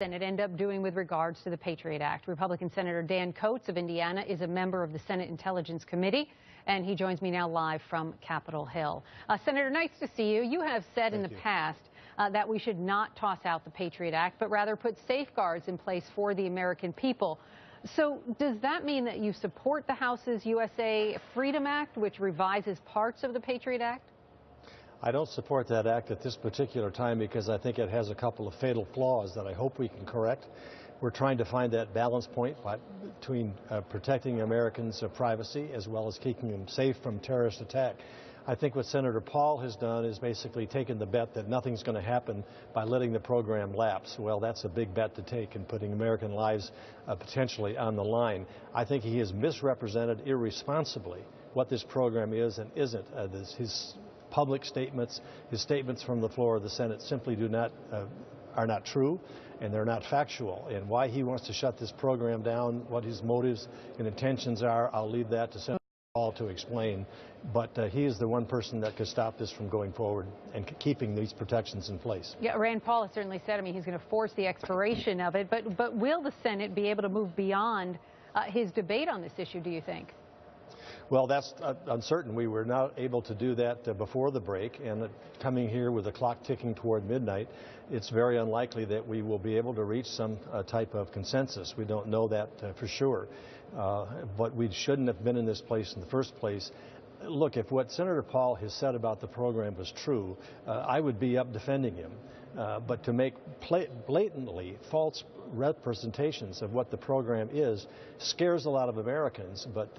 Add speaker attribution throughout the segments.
Speaker 1: Senate end up doing with regards to the Patriot Act. Republican Senator Dan Coats of Indiana is a member of the Senate Intelligence Committee, and he joins me now live from Capitol Hill. Senator, nice to see you. You have said in the past that we should not toss out the Patriot Act, but rather put safeguards in place for the American people. So does that mean that you support the House's USA Freedom Act, which revises parts of the Patriot Act?
Speaker 2: I don't support that act at this particular time because I think it has a couple of fatal flaws that I hope we can correct. We're trying to find that balance point between protecting Americans' privacy as well as keeping them safe from terrorist attack. I think what Senator Paul has done is basically taken the bet that nothing's going to happen by letting the program lapse. Well, that's a big bet to take and putting American lives potentially on the line. I think he has misrepresented irresponsibly what this program is and isn't. His public statements, his statements from the floor of the Senate simply are not true, and they're not factual. And why he wants to shut this program down, what his motives and intentions are, I'll leave that to Senator Paul to explain. But he is the one person that could stop this from going forward and keeping these protections in place. Yeah,
Speaker 1: Rand Paul has certainly said, he's going to force the expiration of it. But will the Senate be able to move beyond his debate on this issue, do you think?
Speaker 2: Well, that's uncertain. We were not able to do that before the break, and coming here with the clock ticking toward midnight, it's very unlikely that we will be able to reach some type of consensus. We don't know that for sure, but we shouldn't have been in this place in the first place. Look, if what Senator Paul has said about the program was true, I would be up defending him. But to make blatantly false representations of what the program is scares a lot of Americans, but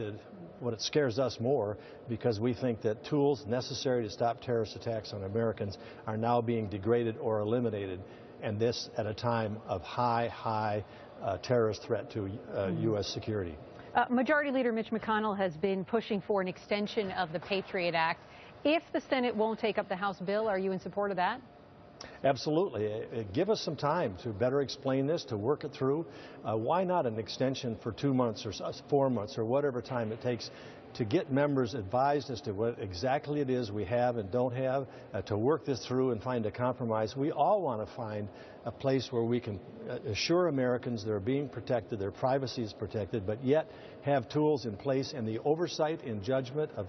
Speaker 2: what it scares us more because we think that tools necessary to stop terrorist attacks on Americans are now being degraded or eliminated, and this at a time of high terrorist threat to U.S. security.
Speaker 1: Majority Leader Mitch McConnell has been pushing for an extension of the Patriot Act. If the Senate won't take up the House bill, are you in support of that?
Speaker 2: Absolutely. Give us some time to better explain this, to work it through. Why not an extension for 2 months or 4 months or whatever time it takes to get members advised as to what exactly it is we have and don't have, to work this through and find a compromise. We all want to find a place where we can assure Americans they're being protected, their privacy is protected, but yet have tools in place and the oversight and judgment of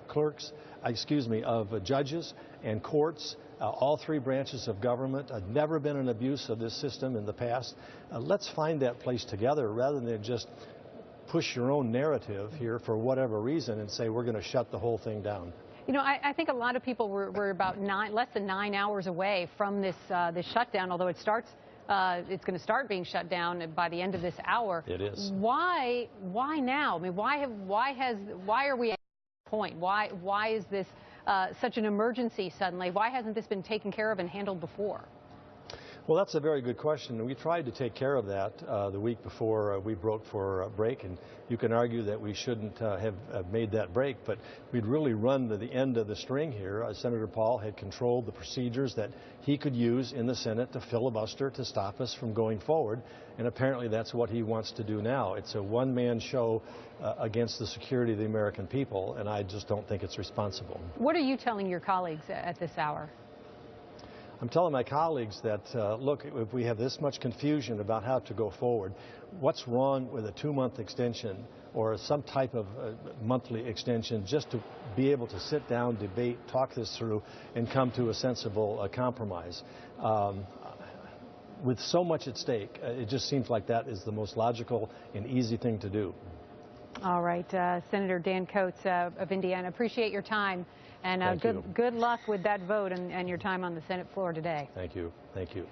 Speaker 2: of judges and courts. All three branches of government. Never been an abuse of this system in the past. Let's find that place together rather than just push your own narrative here for whatever reason and say we're going to shut the whole thing down.
Speaker 1: You know, I think a lot of people were about less than 9 hours away from this shutdown, although it's going to start being shut down by the end of this hour.
Speaker 2: It is.
Speaker 1: Why now? Why are we at this point? Why is this such an emergency suddenly? Why hasn't this been taken care of and handled before?
Speaker 2: Well, that's a very good question. We tried to take care of that the week before we broke for a break, and you can argue that we shouldn't have made that break, but we'd really run to the end of the string here. Senator Paul had controlled the procedures that he could use in the Senate to filibuster to stop us from going forward, and apparently that's what he wants to do now. It's a one-man show against the security of the American people, and I just don't think it's responsible.
Speaker 1: What are you telling your colleagues at this hour?
Speaker 2: I'm telling my colleagues that, look, if we have this much confusion about how to go forward, what's wrong with a 2-month extension or some type of monthly extension just to be able to sit down, debate, talk this through, and come to a sensible compromise? With so much at stake, it just seems like that is the most logical and easy thing to do.
Speaker 1: All right, Senator Dan Coats of Indiana, appreciate your time. And good luck with that vote and your time on the Senate floor today.
Speaker 2: Thank you. Thank you.